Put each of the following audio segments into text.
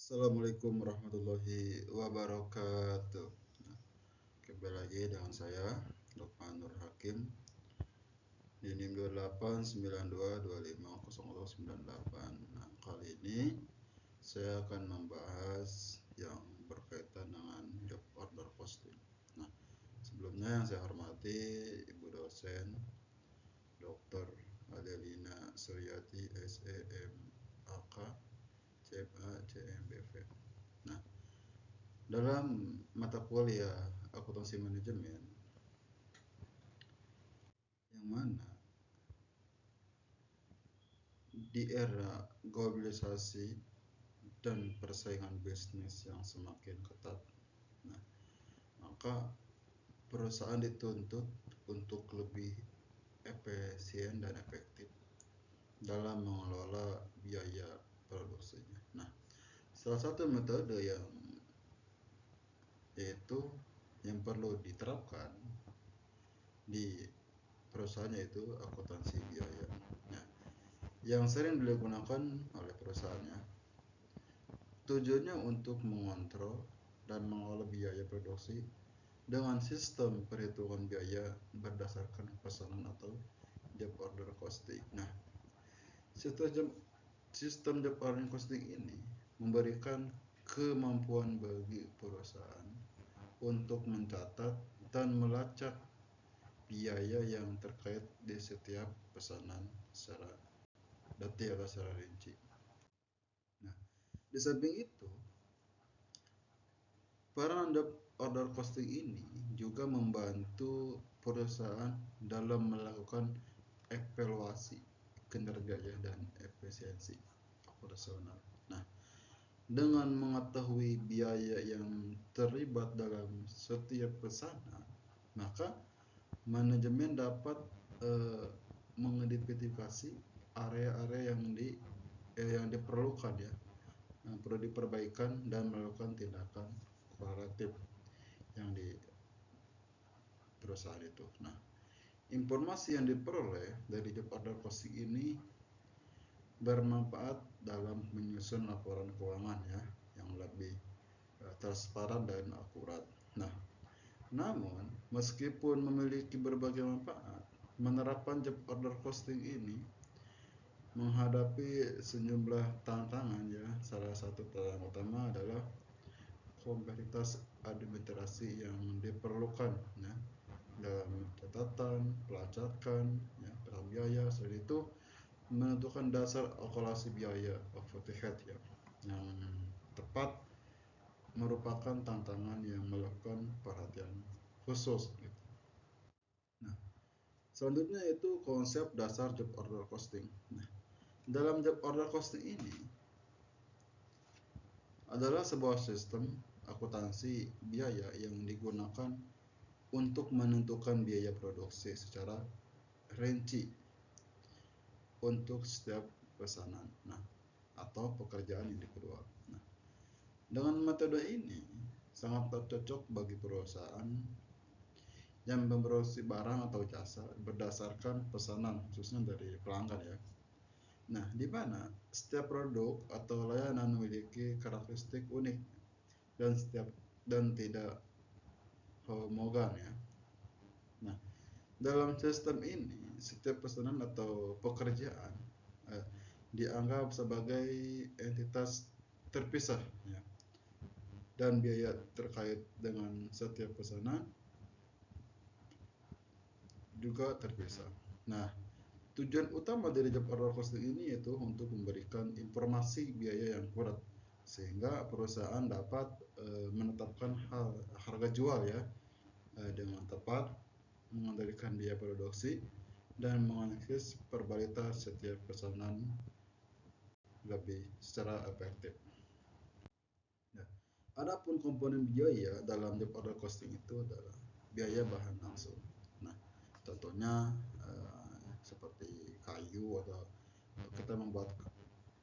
Assalamualaikum warahmatullahi wabarakatuh. Nah, kembali lagi dengan saya Lukman Nur Hakim di NIM 2892250098. Nah, kali ini saya akan membahas yang berkaitan dengan job order posting. Nah, sebelumnya yang saya hormati Ibu dosen Dr. Adelina Suryati SEM AK CMA CMBV. Nah, dalam mata kuliah akuntansi manajemen yang mana di era globalisasi dan persaingan bisnis yang semakin ketat, nah, maka perusahaan dituntut untuk lebih efisien dan efektif dalam mengelola biaya produksinya. Nah, salah satu metode yaitu yang perlu diterapkan di perusahaan yaitu akuntansi biaya. Nah, yang sering digunakan oleh perusahaannya tujuannya untuk mengontrol dan mengelola biaya produksi dengan sistem perhitungan biaya berdasarkan pesanan atau job order costing. Nah, sistem sistem job order costing ini memberikan kemampuan bagi perusahaan untuk mencatat dan melacak biaya yang terkait di setiap pesanan secara detail atau secara rinci. Nah, di samping itu, peran job order costing ini juga membantu perusahaan dalam melakukan evaluasi kinerja dan efisiensi operasional. Nah, dengan mengetahui biaya yang terlibat dalam setiap pesanan, maka manajemen dapat eh, mengidentifikasi area-area yang diperlukan ya, yang perlu diperbaikan dan melakukan tindakan korektif yang di perusahaan itu. Nah, informasi yang diperoleh dari job order costing ini bermanfaat dalam menyusun laporan keuangan ya yang lebih transparan dan akurat. Nah, namun meskipun memiliki berbagai manfaat, menerapkan job order costing ini menghadapi sejumlah tantangan ya. Salah satu tantangan utama adalah kompleksitas administrasi yang diperlukan ya, dalam catatan, pelacakan, ya, biaya. Selain itu menentukan dasar kalkulasi biaya overhead ya, yang tepat merupakan tantangan yang melakukan perhatian khusus gitu. Nah, selanjutnya itu konsep dasar job order costing. Nah, dalam job order costing ini adalah sebuah sistem akuntansi biaya yang digunakan untuk menentukan biaya produksi secara rinci untuk setiap pesanan, nah, atau pekerjaan yang kedua. Nah, dengan metode ini sangat cocok bagi perusahaan yang memproduksi barang atau jasa berdasarkan pesanan khususnya dari pelanggan ya. Nah, di mana setiap produk atau layanan memiliki karakteristik unik dan tidak homogen ya. Nah, dalam sistem ini setiap pesanan atau pekerjaan eh, dianggap sebagai entitas terpisah ya, dan biaya terkait dengan setiap pesanan juga terpisah. Nah, tujuan utama dari job order costing ini yaitu untuk memberikan informasi biaya yang akurat sehingga perusahaan dapat menetapkan harga jual ya dengan tepat, mengendalikan biaya produksi dan menganalisis probabilitas setiap pesanan lebih secara efektif. Nah, adapun komponen biaya dalam job order costing itu adalah biaya bahan langsung. Nah, contohnya seperti kayu atau kita membuat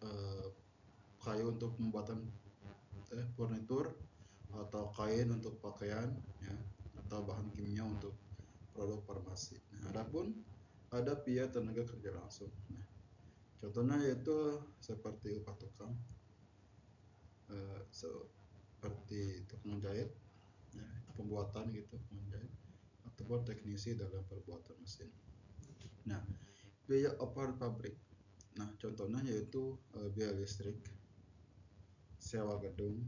eh, kayu untuk pembuatan furnitur atau kain untuk pakaian ya, atau bahan kimia untuk produk farmasi. Nah, adapun ada biaya tenaga kerja langsung. Nah, contohnya yaitu seperti upah tukang, seperti tukang jahit, ya, pembuatan gitu, penjahit, ataupun teknisi dalam perbuatan mesin. Nah, biaya operator pabrik. Nah, contohnya yaitu biaya listrik, sewa gedung,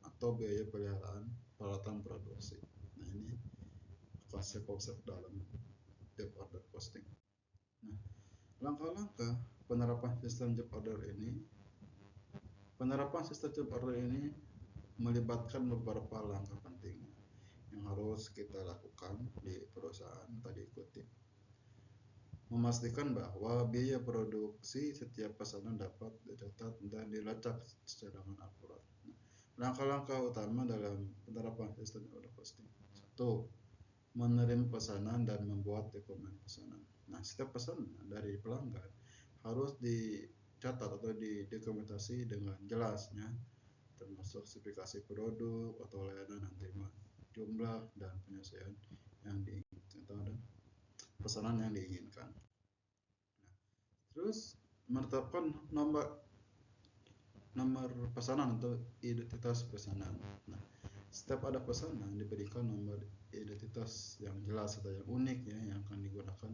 atau biaya peliharaan peralatan produksi. Nah, ini konsep-konsep dalam job order costing. Nah, langkah-langkah penerapan sistem job order ini melibatkan beberapa langkah penting yang harus kita lakukan di perusahaan tadi kutip. Memastikan bahwa biaya produksi setiap pesanan dapat dicatat dan dilacak secara akurat. Langkah-langkah utama dalam penerapan sistem order costing. 1. Menerima pesanan dan membuat dokumen pesanan. Nah, setiap pesanan dari pelanggan harus dicatat atau didokumentasi dengan jelasnya, termasuk spesifikasi produk atau layanan yang terima, jumlah dan penyelesaian yang diinginkan atau pesanan yang diinginkan. Nah, terus menetapkan nomor pesanan atau identitas pesanan. Nah, setiap ada pesanan diberikan nomor identitas yang jelas atau yang unik ya, yang akan digunakan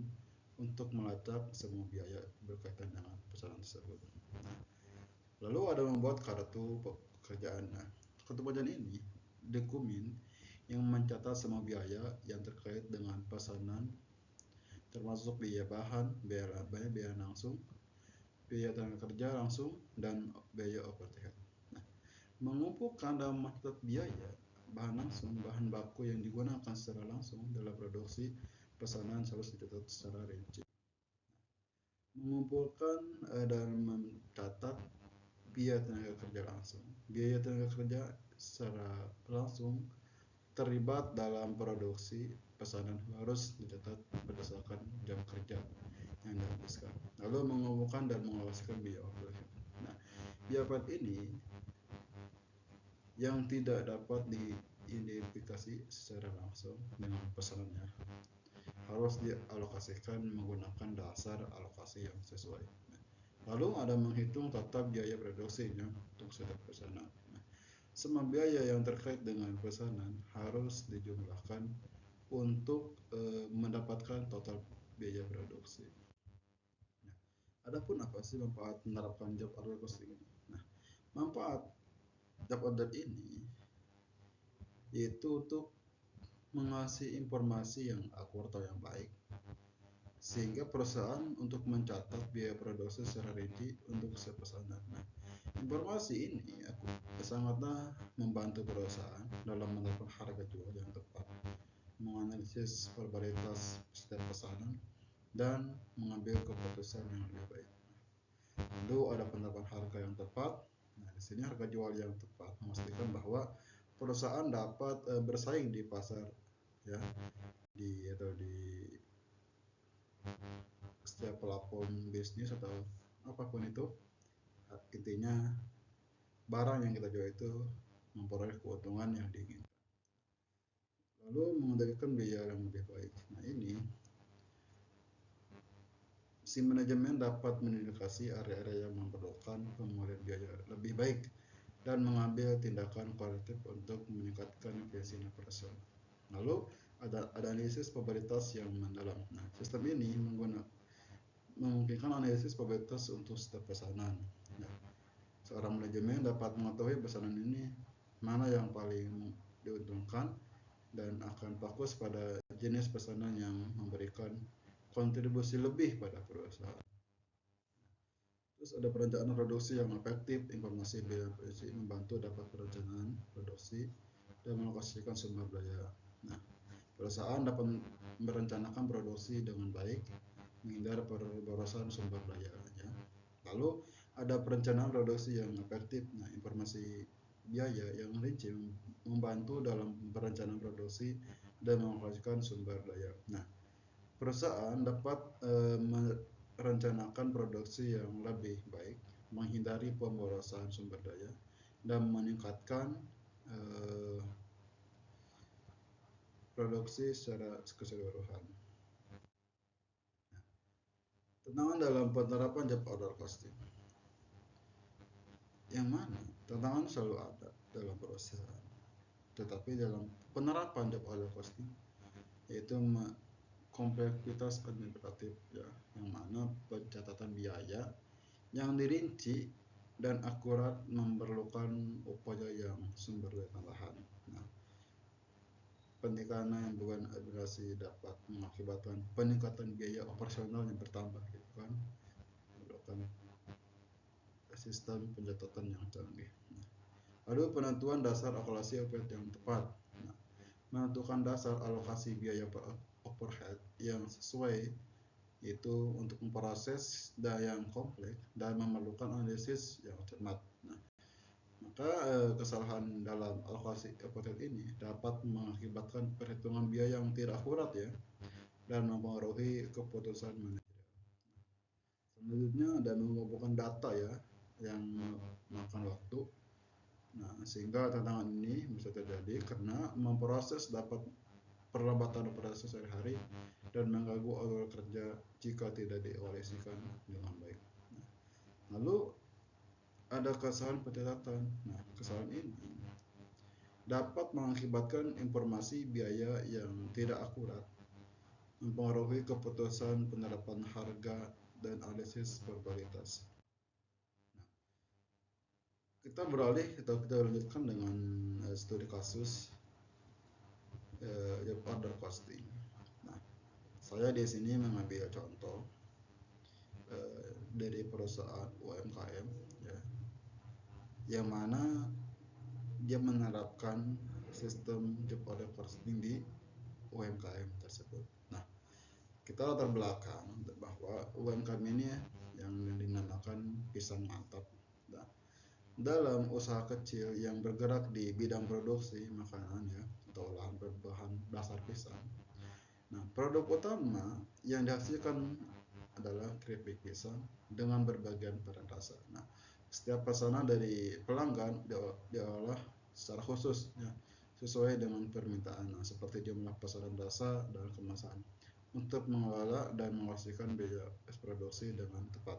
untuk melacak semua biaya berkaitan dengan pesanan tersebut. Nah, lalu ada membuat kartu pekerjaan. Nah, kartu pekerjaan ini dokumen yang mencatat semua biaya yang terkait dengan pesanan, termasuk biaya bahan, biaya langsung, biaya tenaga kerja langsung, dan biaya overhead. Nah, mengumpulkan dan mencatat biaya bahan langsung, bahan baku yang digunakan secara langsung dalam produksi pesanan harus dicatat secara rinci. Mengumpulkan dan mencatat biaya tenaga kerja langsung. Biaya tenaga kerja secara langsung terlibat dalam produksi pesanan harus dicatat berdasarkan jam kerja yang dihabiskan. Lalu mengumpulkan dan mengawasikan biaya overhead. Nah, biaya overhead ini yang tidak dapat diidentifikasi secara langsung dengan pesanannya harus dialokasikan menggunakan dasar alokasi yang sesuai. Lalu ada menghitung total biaya produksinya untuk setiap pesanan. Semua biaya yang terkait dengan pesanan harus dijumlahkan untuk mendapatkan total biaya produksi. Nah, adapun apa sih manfaat menerapkan job order costing ini? Nah, manfaat job order ini yaitu untuk mengasih informasi yang akurat atau yang baik, sehingga perusahaan untuk mencatat biaya produksi secara rinci untuk setiap pesanan. Nah, informasi ini sangatlah membantu perusahaan dalam menentukan harga jual yang tepat, menganalisis probabilitas setiap pesanan, dan mengambil keputusan yang lebih baik. Lalu ada penetapan harga yang tepat. Nah, di sini harga jual yang tepat memastikan bahwa perusahaan dapat bersaing di pasar, ya, di setiap platform bisnis atau apapun itu. Intinya barang yang kita jual itu memperoleh keuntungan yang diinginkan. Lalu mengendalikan biaya yang lebih baik. Nah, ini si manajemen dapat mengindikasi area-area yang memerlukan pemulihan biaya lebih baik dan mengambil tindakan korektif untuk meningkatkan efisiensi operasional. Lalu ada analisis probabilitas yang mendalam. Nah, sistem ini memungkinkan analisis probabilitas untuk setiap pesanan. Nah, seorang manajemen dapat mengetahui pesanan ini mana yang paling diuntungkan dan akan fokus pada jenis pesanan yang memberikan kontribusi lebih pada perusahaan. Terus ada perencanaan produksi yang efektif. Informasi biaya produksi membantu dapat perencanaan produksi dan mengalokasikan sumber daya. Nah, perusahaan dapat merencanakan produksi dengan baik, menghindari pemborosan sumber daya. Lalu ada perencanaan produksi yang efektif. Nah, informasi biaya yang rinci membantu dalam perencanaan produksi dan mengalokasikan sumber daya. Nah, perusahaan dapat merencanakan produksi yang lebih baik, menghindari pemborosan sumber daya, dan meningkatkan produksi secara keseluruhan. Tantangan dalam penerapan job order costing. Yang mana tantangan selalu ada. dalam perusahaan. Tetapi dalam penerapan job order costing, yaitu kompleksitas administratif ya, yang mana pencatatan biaya yang dirinci dan akurat memerlukan upaya yang sumber daya tambahan. Nah, penekanan yang bukan administrasi dapat mengakibatkan peningkatan biaya operasional yang bertambah, gitu kan, memerlukan sistem pencatatan yang canggih. Nah, lalu penentuan dasar alokasi overhead yang tepat. Nah, menentukan dasar alokasi biaya overhead yang sesuai itu untuk memproses daya yang kompleks dan memerlukan analisis yang cermat. Nah, maka kesalahan dalam alokasi overhead ini dapat mengakibatkan perhitungan biaya yang tidak akurat ya, dan mempengaruhi keputusan manajer. Selanjutnya ada mengumpulkan data ya, yang memakan waktu. Nah, sehingga tantangan ini bisa terjadi karena memproses dapat perlambatan operasi sehari-hari dan mengganggu alur kerja jika tidak dievaluasikan dengan baik. Nah, lalu ada kesalahan pencatatan. Nah, kesalahan ini dapat mengakibatkan informasi biaya yang tidak akurat, mempengaruhi keputusan penerapan harga dan analisis probabilitas. Nah, kita beralih atau kita lanjutkan dengan studi kasus job order costing. Nah, saya di sini mengambil contoh dari perusahaan UMKM ya, yang mana dia menerapkan sistem job order costing di UMKM tersebut. Nah, kita latar belakang bahwa UMKM ini yang dinamakan pisang mantap. Nah, dalam usaha kecil yang bergerak di bidang produksi makanan ya, atau olahan berbahan dasar pisang. Nah, produk utama yang dihasilkan adalah keripik pisang dengan berbagai varian rasa. Nah, setiap pesanan dari pelanggan diolah secara khusus ya, sesuai dengan permintaan. Nah, seperti jumlah pesanan rasa dan kemasan untuk mengelola dan memastikan biaya produksi dengan tepat.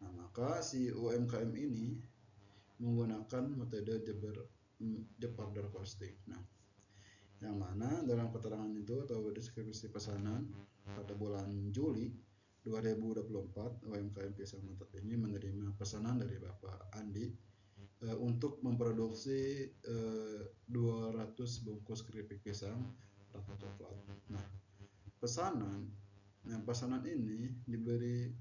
Nah, maka si UMKM ini menggunakan metode job order costing. Nah, yang mana dalam keterangan itu atau deskripsi pesanan pada bulan Juli 2024, UMKM Pisang Mantap ini menerima pesanan dari Bapak Andi untuk memproduksi 200 bungkus keripik pisang rasa coklat. Nah, pesanan ini diberi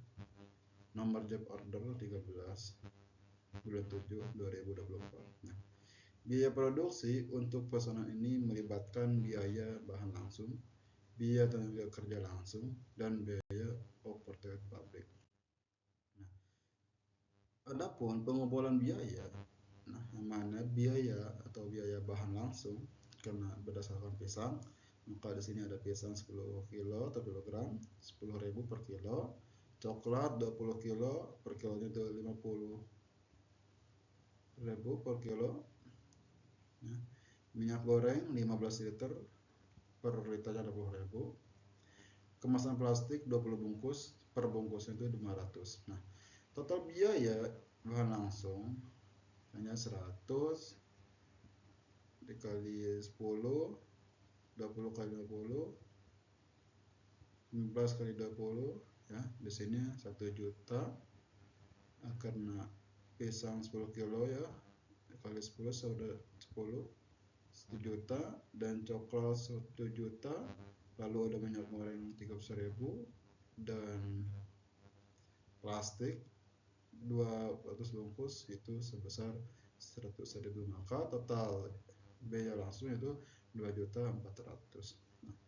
nomor job order 13 bulan 7 2024. Nah, biaya produksi untuk pesanan ini melibatkan biaya bahan langsung, biaya tenaga kerja langsung, dan biaya overhead pabrik. Nah, adapun pengumpulan biaya, nah, yang mana biaya atau biaya bahan langsung karena berdasarkan pisang, maka di sini ada pisang 10 kilo atau kilogram, 10.000 per kilo, coklat 20 kilo, per kilonya itu 50.000 per kilo, ya. Minyak goreng 15 liter, per liternya 20.000, kemasan plastik 20 bungkus, per bungkusnya itu 500. Nah, total biaya bahan langsung hanya 100 dikali 10, 20 kali 20, 15 kali 20 ya, di sini 1 juta. Karena pisang 10 kilo ya, kali 10 sudah 10, 1 juta, dan coklat 1 juta, lalu ada minyak goreng 30.000 dan plastik 200 bungkus itu sebesar 100.000. Maka total biaya langsung itu 2.400.000. Nah,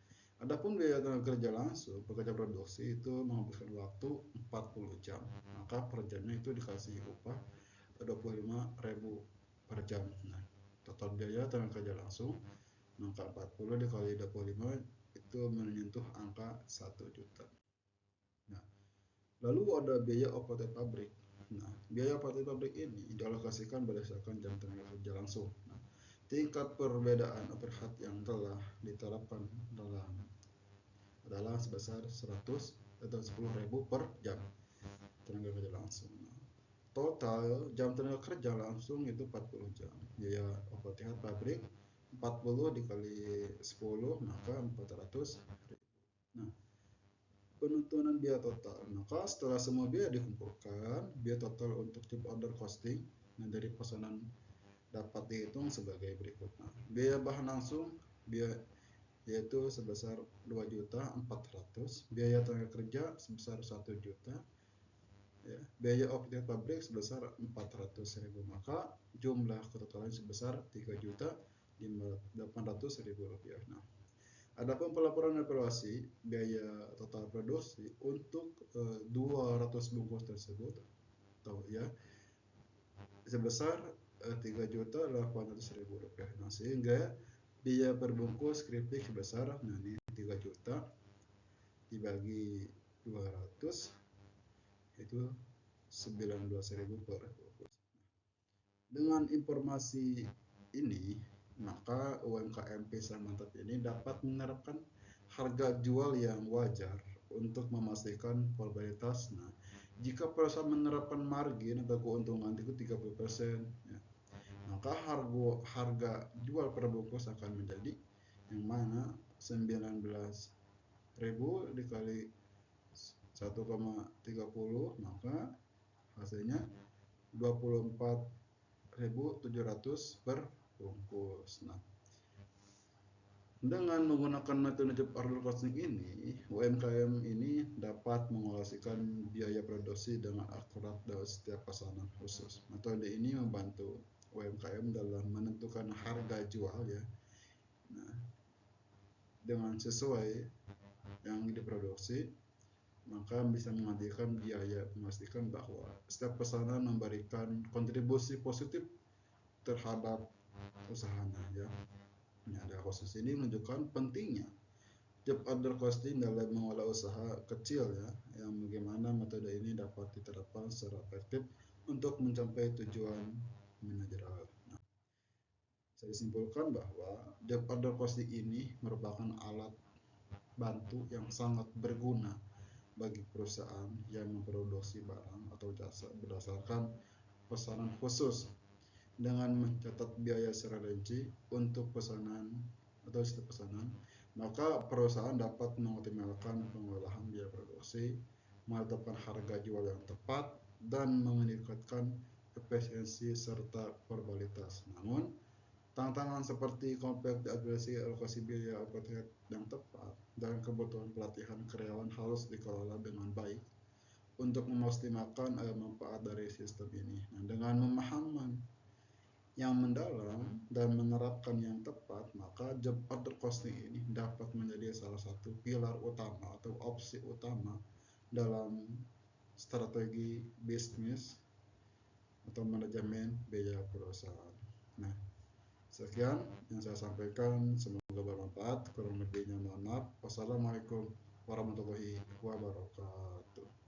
adapun biaya tenaga kerja langsung, pekerja produksi itu menghabiskan waktu 40 jam. Maka per jamnya itu dikasih upah 25.000 per jam. Nah, total biaya tenaga kerja langsung, maka 40 dikali 25 itu menyentuh angka 1 juta. Nah, lalu ada biaya overhead pabrik. Nah, biaya overhead pabrik ini dialokasikan berdasarkan jam tenaga kerja langsung. Nah, tingkat perbedaan overhead yang telah diterapkan adalah sebesar 100 atau 10.000 per jam tenaga kerja langsung. Nah, total jam tenaga kerja langsung itu 40 jam. Biaya OPTH pabrik 40 dikali 10 maka 400 ribu. Nah, penentuan biaya total. Maka setelah semua biaya dikumpulkan, biaya total untuk job order costing dari pesanan dapat dihitung sebagai berikut. Nah, biaya bahan langsung yaitu sebesar 2.400.000, biaya tenaga kerja sebesar 1 juta, ya, biaya OPT pabrik sebesar 400.000, maka jumlah ketotalan sebesar 3.800.000 rupiah. Nah, adapun pelaporan evaluasi biaya total produksi untuk 200 bungkus tersebut, ya, sebesar 3.800.000 rupiah. Nah, sehingga biaya per bungkus keripik sebesar 3 juta dibagi 200 itu 19.000 per bungkus. Dengan informasi ini, maka UMKM Pisang Mantap ini dapat menerapkan harga jual yang wajar untuk memastikan probabilitas. Nah, jika perusahaan menerapkan margin atau keuntungan itu 30%, ya, maka harga jual per bungkus akan menjadi yang mana 19.000 dikali 1,30, maka hasilnya 24.700 per bungkus. Nah, dengan menggunakan metode job order costing ini, UMKM ini dapat mengalokasikan biaya produksi dengan akurat dalam setiap pesanan khusus. Metode ini membantu UMKM dalam menentukan harga jual, ya, nah, dengan sesuai yang diproduksi, maka bisa menghadirkan biaya memastikan bahwa setiap pesanan memberikan kontribusi positif terhadap usahanya, ya. Nah, ada kasus ini menunjukkan pentingnya job order costing dalam mengelola usaha kecil, ya, yang bagaimana metode ini dapat diterapkan secara efektif untuk mencapai tujuan manajerial. Nah, saya simpulkan bahwa job order costing ini merupakan alat bantu yang sangat berguna bagi perusahaan yang memproduksi barang atau jasa berdasarkan pesanan khusus. Dengan mencatat biaya secara rinci untuk pesanan atau setiap pesanan, maka perusahaan dapat mengoptimalkan pengolahan biaya produksi, menetapkan harga jual yang tepat, dan meningkatkan efisiensi serta probabilitas. Namun, tantangan seperti kompleksitas alokasi biaya overhead yang tepat dan kebutuhan pelatihan karyawan harus dikelola dengan baik untuk memaksimalkan manfaat dari sistem ini. Nah, dengan memahami yang mendalam dan menerapkan yang tepat, maka job order costing ini dapat menjadi salah satu pilar utama atau opsi utama dalam strategi bisnis atau manajemen biaya perusahaan. Nah, sekian yang saya sampaikan, semoga bermanfaat. Kurang lebihnya mohon maaf. Wassalamualaikum warahmatullahi wabarakatuh.